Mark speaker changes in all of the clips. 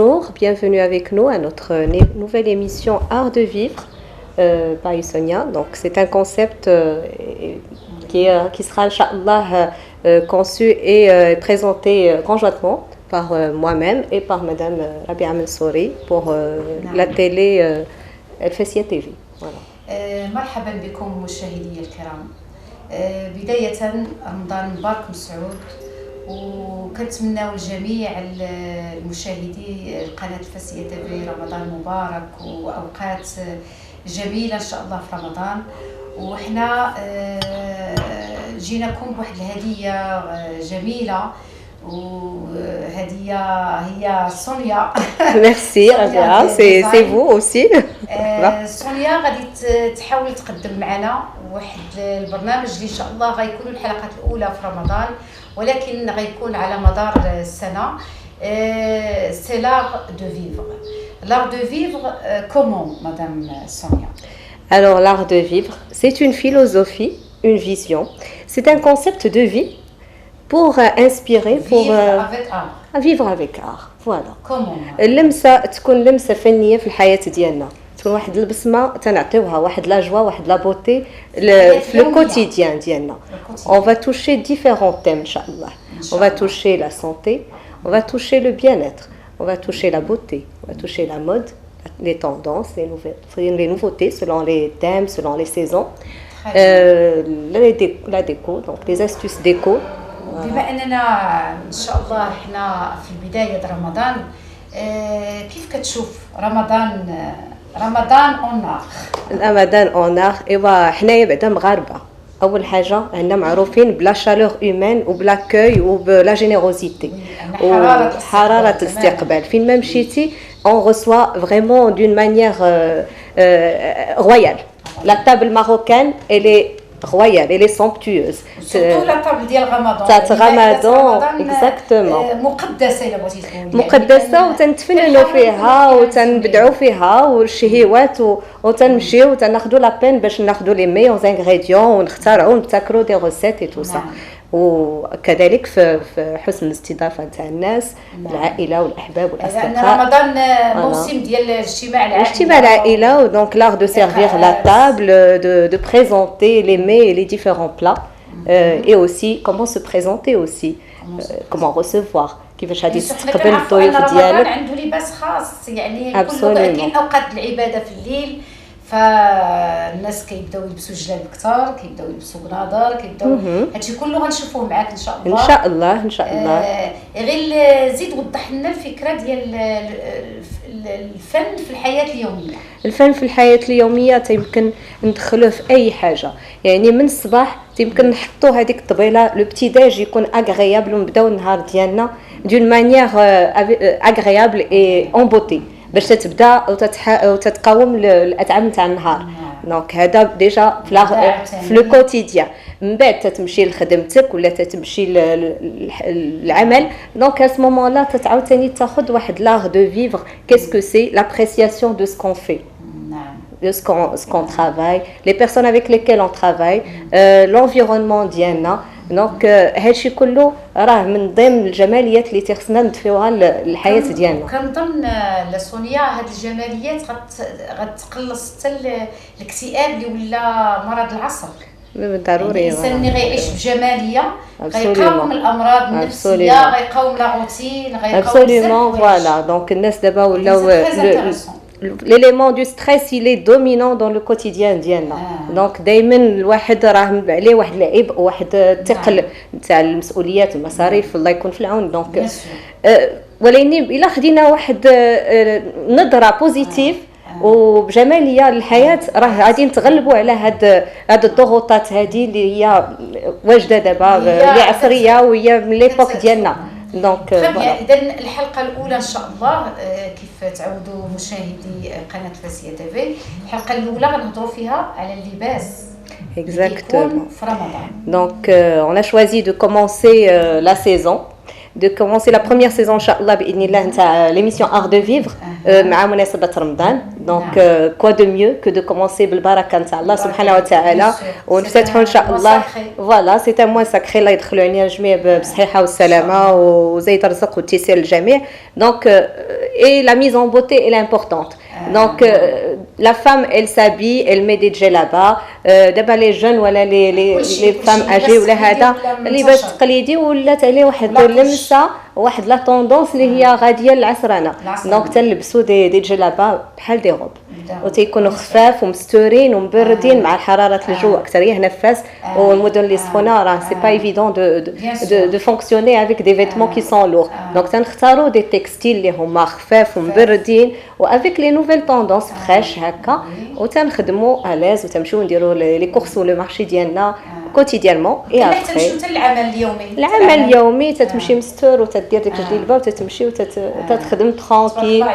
Speaker 1: bonjour, bienvenue avec nous à notre nouvelle émission Art de vivre par Sonia. Donc c'est un concept qui sera Inch'Allah conçu et présenté conjointement par moi-même et par Madame Rabia Mansouri pour la télé الفاسية تي في.
Speaker 2: مرحبا بكم مشاهدي الكرام. بداية رمضان مبارك مسعود، وكنتمناو لجميع المشاهدي قناة الفاسية تي في رمضان مبارك وأوقات جميلة إن شاء الله في رمضان. وإحنا جيناكم بواحد الهدية جميلة، وهدية هي سونيا.
Speaker 1: Merci Rabia, c'est vous aussi.
Speaker 2: سونيا غادي تحاول تقدم معنا واحد البرنامج اللي ان شاء الله غيكون الحلقات الاولى في رمضان، ولكن غيكون على مدار السنه. سي l'art de vivre. L'art de vivre, comment, Madame Sonia?
Speaker 1: Alors l'art de vivre, c'est une philosophie, une vision, c'est un concept de vie pour inspirer, pour
Speaker 2: vivre
Speaker 1: vivre avec
Speaker 2: avec art.
Speaker 1: art. Voilà.
Speaker 2: Comment?
Speaker 1: اللمسه تكون لمسه فنيه في الحياه ديالنا، تكون واحد البصمه تنعطيوها، واحد لا جوا، واحد لا بوتي في لو كوتيديان ديالنا. On va toucher différents thèmes inchallah. On va toucher la santé, on va toucher le bien-être, on va toucher la beauté, on va toucher la mode, les tendances, les nouveautés selon les thèmes, selon les saisons, la déco, donc les astuces déco.
Speaker 2: بما اننا ان شاء الله احنا في بدايه رمضان، كيف كتشوف رمضان اون ار؟
Speaker 1: رمضان اون ار ايوا حنايا بعدا مغاربه، اول حاجه عندنا معروفين بلا شالور هيومان وبلا كوي وبلا جينيروزيتي وحراره الاستقبال. فين ما مشيتي on reçoit vraiment d'une manière royale. La table marocaine elle est royale, elle est somptueuse.
Speaker 2: Surtout la table ديال رمضان.
Speaker 1: تاع رمضان exactement.
Speaker 2: مقدسه الا بغيتي تقولي.
Speaker 1: مقدسه وتنتفننوا فيها وتنبدعوا فيها والشهيوات وتنمشيو وتناخذوا لا بين باش ناخذوا لي ميور انغريديون ونختارعوا ونبتكروا دي روسيت اي تو سا. وكذلك في حسن الاستضافه تاع الناس، العائله والاحباب والاصدقاء.
Speaker 2: لان رمضان موسم ديال الاجتماع
Speaker 1: العائله. Donc l'art de servir la table, de présenter les mets et les différents plats, et aussi comment se présenter aussi, comment recevoir. كيفاش غادي تستقبل الضيوف ديالك.
Speaker 2: عنده لباس خاص، يعني كل كاين اوقات العباده في الليل، فالناس كيبداو يلبسوا جلاب كثار، كيبداو يلبسوا بناظر، كيبداو هادشي كله غنشوفوه معاك ان شاء الله.
Speaker 1: ان شاء الله ان شاء الله.
Speaker 2: غير زيد وضح لنا الفكره ديال الفن في الحياه اليوميه.
Speaker 1: الفن في الحياه اليوميه يمكن ندخلوه في اي حاجه، يعني من الصباح يمكن نحطوا هذيك الطبيله لو بتي داج يكون اغريابل ونبداو النهار ديالنا دون مانيير اغريابل اي اون بوتي باش تتبدا وتتقاوم الاطعام تاع النهار. دونك هذا ديجا في لو كوتيديان. من بعد تتمشي لخدمتك ولا تتمشي للعمل، دونك ا سو مومون لا تتعاود ثاني تاخذ واحد لاغ دو فيفر. كيسكو سي لابريسياسيون دو سكون في، de ce qu'on travaille, les personnes avec lesquelles on travaille, l'environnement ديالنا. دونك هادشي كله راه من ضمن الجماليات اللي تخصنا ندفيوها للحياه ديالنا.
Speaker 2: كنظن لسونيا هاد الجماليات غتقلص حتى الاكتئاب اللي ولا مرض العصر.
Speaker 1: ضروري
Speaker 2: الانسان اللي غيعيش بجماليه غيقاوم الامراض النفسيه، غيقاوم لا روتين، غيقاوم
Speaker 1: absolument. Voilà, donc الناس دابا ولاو l'élément du stress il est dominant dans le quotidien ديالنا. دونك دائما الواحد راه عليه واحد العبء وواحد الثقل تاع المسؤوليات والمصاريف، الله يكون في العون. دونك ولكن الا خدينا واحد نظره بوزيتيف وبجماليه للحياه راه غادي نتغلبوا على هاد الضغوطات هذه اللي هي واجده دابا، اللي عصريه وهي من ليبوك ديالنا. دونك
Speaker 2: اذا الحلقه الاولى ان شاء الله كيف تعودوا مشاهدي قناه الفاسية تي في، الحلقه الاولى غنهضروا فيها على اللباس.
Speaker 1: Exactement.
Speaker 2: في رمضان.
Speaker 1: Donc on a choisi de commencer la saison, de commencer la première saison inchallah باذن الله نتاع l'émission Art de vivre مع مناسبه رمضان. دونك كوا دو ميو كو دو كومونسي بالبركه نتاع الله سبحانه وتعالى ونفتتحوا ان شاء الله فوالا سي ان موان ساكري الله يدخلوا علينا الجميع بالصحه والسلامه وزيد الرزق والتيسير للجميع دونك اي لا ميز ان بوتي elle est importante donc la femme elle s'habille elle met des djellabas دابا لي جون ولا لي فام اجي ولا هذا اللباس التقليدي ولات عليه واحد اللمسه واحد لا طوندونس اللي هي غاديه للعصرانه دونك تنلبسوا دي جلابا بحال دي روب وتيكونوا خفاف ومستورين ومبردين مع حراره الجو اكثر نفاس والمدن اللي سخونه راه سي با ايفيدون دو فونكسيوني افيك دي فيتمون كي سون لور دونك تنختاروا دي تكستيل اللي هما خفاف ومبردين وافيك لي نوفيل طوندونس فريش هكا وتنخدموا الاز وتمشيو نديروا لي كورس ولو مارشي ديالنا كوتيديانمون اي ابري
Speaker 2: تمشيو حتى للعمل اليومي
Speaker 1: اليومي تتمشي مستور وتدير ديك الجلبه وتتمشي وتتخدم ترونكيل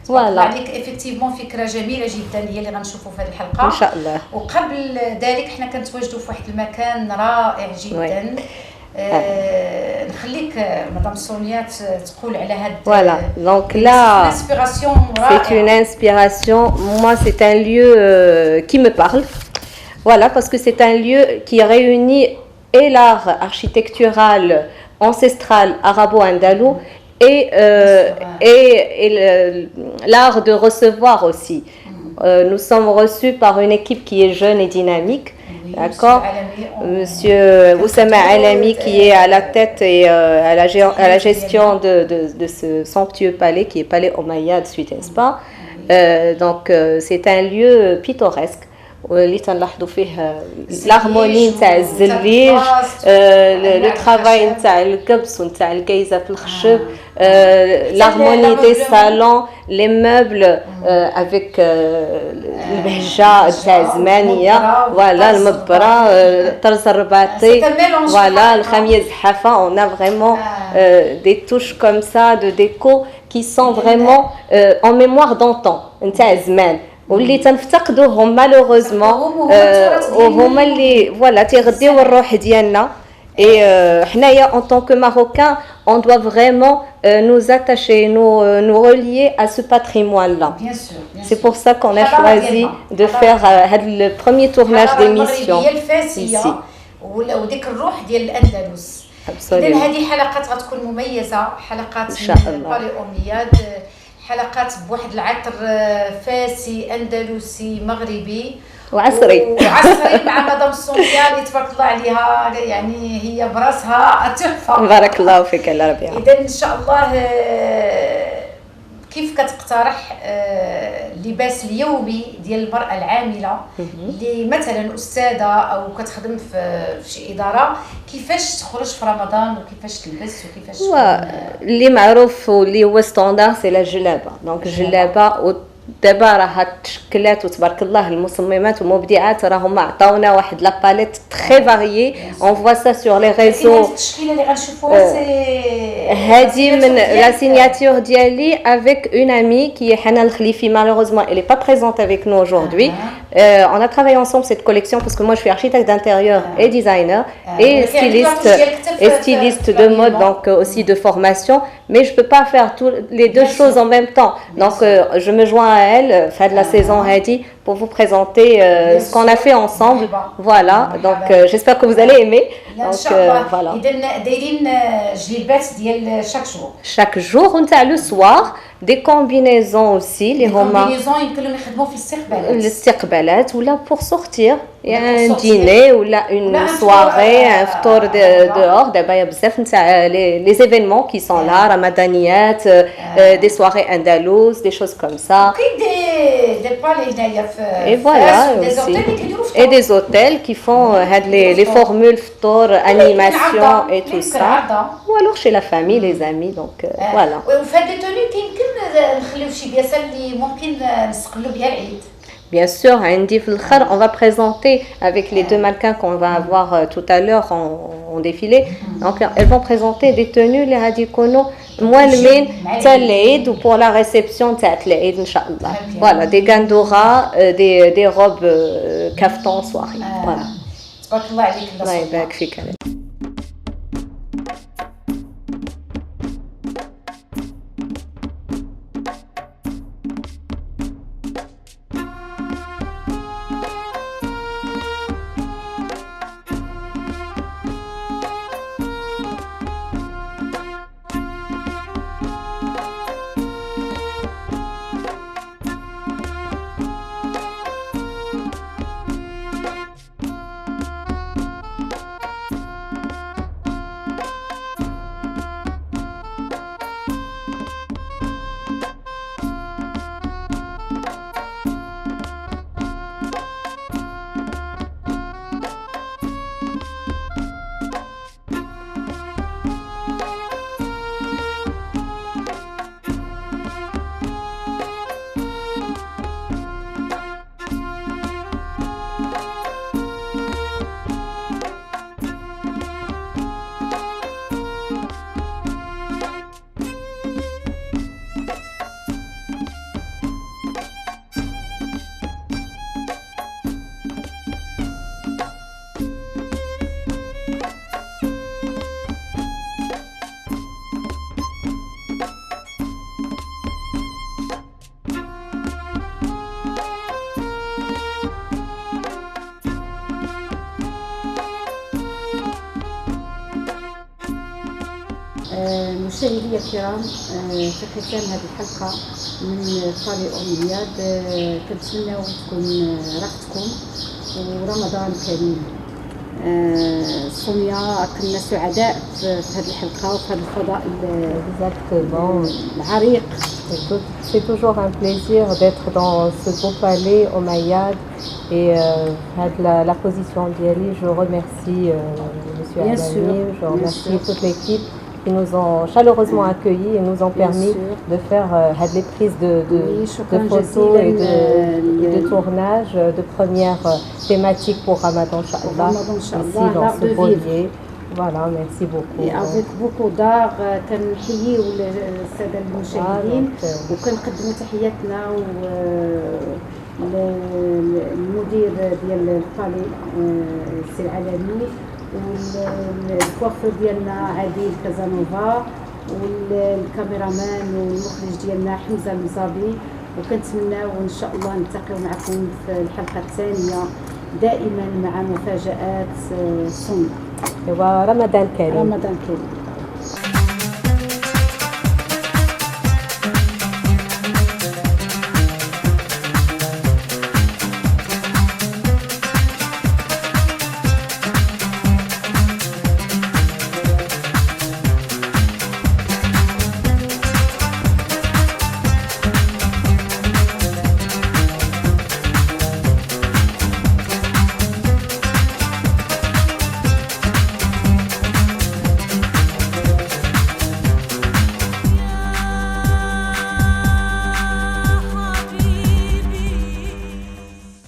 Speaker 2: فوالا عليك افكتيفمون فكره جميله جدا هي اللي غنشوفوا في هذه الحلقه
Speaker 1: ان شاء الله
Speaker 2: وقبل ذلك حنا كنتواجدوا في واحد المكان رائع جدا نخليك مدام سونيا تقول على هاد
Speaker 1: voilà donc là c'est une inspiration moi c'est un lieu qui me parle voilà parce que c'est un lieu qui réunit et l'art architectural ancestral arabo-andalou et l'art de recevoir aussi nous sommes reçus par une équipe qui est jeune et dynamique. D'accord, Monsieur Oussama Alami qui est à la tête et à la gestion de ce somptueux palais qui est Palais Omeyyade suite Spa. Donc c'est un lieu pittoresque اللي تنلاحظوا فيه l'harmonie نتاع الزليج لو ترافاي نتاع الكبس ونتاع الكيزه في الخشب l'harmonie des salons les meubles avec البهجه تاع الزمانيه فوالا المبره الطرز الرباطي فوالا الخميه زحافه on a vraiment des touches comme ça de déco qui sont vraiment en mémoire d'antan نتاع الزمان واللي تنفتقدوهم مالوغوزمون وهما اللي فوالا تيغديو الروح ديالنا et حنايا en tant que marocains on doit vraiment nous attacher nous relier à ce patrimoine là
Speaker 2: bien sûr
Speaker 1: c'est pour ça qu'on a choisi de faire le premier tournage d'émission ici
Speaker 2: وديك الروح ديال الاندلس اذا هذه حلقات غتكون مميزه حلقات من بالي أومياد حلقات بواحد العطر فاسي اندلسي مغربي
Speaker 1: وعصري
Speaker 2: مع مدام سونيا اللي تبارك الله عليها يعني هي براسها تحفه
Speaker 1: بارك الله فيك الله ربي
Speaker 2: اذا ان شاء الله كيف كتقترح اللباس اليومي ديال المراه العامله اللي مثلا استاذه او كتخدم في شي اداره كيفاش تخرج في رمضان وكيفاش تلبس وكيفاش
Speaker 1: اللي معروف واللي هو ستاندار سي لا جلابه دونك الجلابه دابا راها تشكلات وتبارك الله المصممات والمبدعات راهم عطاونا واحد لا باليت تري فاريي اون فوا سا سور لي ريزو
Speaker 2: التشكيله اللي غنشوفوها
Speaker 1: هذه من لا سيناتور ديالي افيك اون امي كي حنان الخليفي malheureusement elle est pas présente avec nous aujourd'hui on a travaillé ensemble cette collection parce que moi je suis architecte d'intérieur et designer et styliste de mode donc aussi de formation mais je peux pas faire les deux choses en même temps donc je me joins à elle fait de la saison hadi pour vous présenter ce qu'on a fait ensemble voilà donc j'espère que vous allez aimer donc voilà
Speaker 2: دايرين جليبات ديال chaque jour
Speaker 1: on a le soir des combinaisons aussi les هما
Speaker 2: يمكن لهم يخدموا في
Speaker 1: الاستقبالات ولا pour sortir un dîner ولا une soirée un فطور dehors دابا يا بزاف نتاع les événements qui sont là رمضانيات des soirées andalous des choses comme ça
Speaker 2: des palais هنايا
Speaker 1: et voilà et des hôtels qui font les formules فطور animation et tout ça ou alors chez la famille les amis donc voilà
Speaker 2: وفي هاد التوني يمكن نخليو شي بياسه اللي ممكن نستقلوا بها العيد
Speaker 1: Bien sûr, on va présenter avec les deux mannequins qu'on va avoir tout à l'heure en défilé. Donc, elles vont présenter des tenues les radicaux moelmin t'al-Eid ou pour la réception t'al-Eid inchallah. Voilà, des gandora, des robes kaftan soirée. Voilà.
Speaker 2: Tabarakallah alayk Allah.
Speaker 1: Allah يبارك فيك.
Speaker 3: مشاهدي الكرام، في ختام هذه الحلقة من طالي أمنيات كنتمناو تكون راحتكم ورمضان كريم. سونيا كنا سعداء في هذه الحلقة وفي هذا الفضاء العريق.
Speaker 1: C'est toujours un plaisir d'être dans ce beau palais Omeyyade et la position d'Yali. Je remercie Monsieur Adami, je remercie toute l'équipe qui nous ont chaleureusement accueillis et nous ont permis de faire les prises de photos et de tournage de première thématique pour Ramadan, Inch'Allah, ici dans ce beau lieu. Voilà, merci beaucoup.
Speaker 3: Et avec beaucoup d'art كنحييو السادة المشاهدين وكنقدموا تحياتنا للمدير ديال البالي السي العلمي والكوافور ديالنا عادل كازانوفا والكاميرامان والمخرج ديالنا حمزة المزابي، وكنتمناو ان شاء الله نلتقيو معكم في الحلقة الثانية دائما مع مفاجآت سونيا.
Speaker 1: ورمضان كريم.
Speaker 3: رمضان كريم.